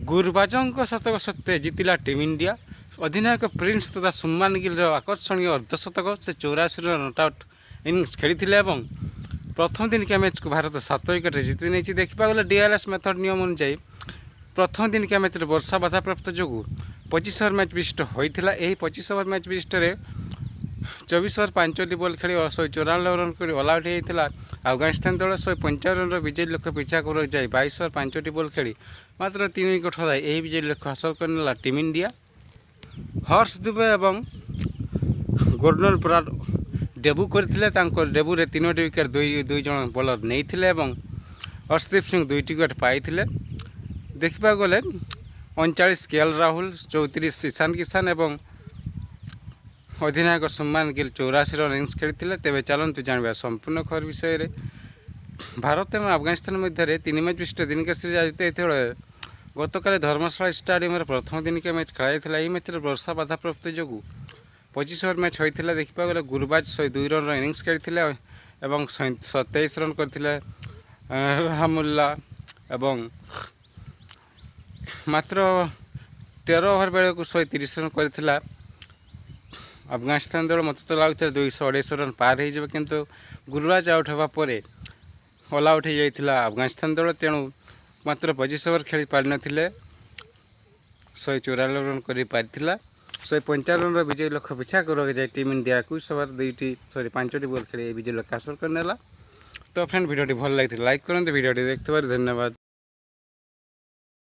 गुरबाजों शतक सत्ते जीतिला team India. अधिनायक Prince तथा सुमान गिल आकर्षणीय अर्धशतक से 84 नट आउट इनिंग्स खेली प्रथम दिन के मैच को भारत 7 विकेट जीति नहीं। देखा गले DRS मेथड नियम अनुଯାयी प्रथम दिन के मैच वर्षा बाधाप्राप्त जो 25 ओवर मैच विशिष्ट होता है। 25 ओवर मैच विशिष्ट 24 ओवर 5 बॉल खेली 194 रन कर ऑल आउट होता। अफगानिस्तान दल 155 रन विजय लक्ष्य पिछा कर जाए 22 ओवर 5 बॉल खेली मात्र 3 विकेट हराई यही विजय लक्ष्य हासिल करनेला टीम इंडिया। हर्ष दुबे और गोर्डन ब्राड डेब्यू करथिले। डेब्यू रे 3 विकेट दुई जन बॉलर नहीं अर्शदीप सिंह 2 विकेट पाई। देखा गले 39 KL राहुल 34 ईशान किसान और अधिनायक सुमान गिल 84 रन इनिंग्स खेली। तेज चलतु जानवा संपूर्ण खबर विषय में। भारत और अफगानिस्तान मध्य 3 मैच विशिष्ट दिन के सीरीज आयोजित होते गतकाल धर्मशाला स्टाडियम प्रथम दिन के मैच खेलाई। यह मैच वर्षा बाधाप्राप्त जो 25 ओवर मैच होता। देखा गले गुरबाज 102 रन इनिंग्स खेली 27 रन करते रहमुल्ला और मात्र 13 ओवर बेले 130 रन करथिला। अफगानिस्तान दल मत तो लगुता 228 रन पार हो किंतु गुरबाज आउट होगा ऑल आउट हो जाता अफगानिस्तान दल। तेणु मात्र 25 ओवर खेली पारि नथिले 194 रन कर पारिथिला। 155 रन विजय लक्ष्य पिछा कर जाए टीम इंडिया को 5 बॉल खेली विजय लक्ष्य हासिल करनेला। तो फ्रेंड वीडियो भल लगी लाइक करते वीडियो देखते धन्यवाद।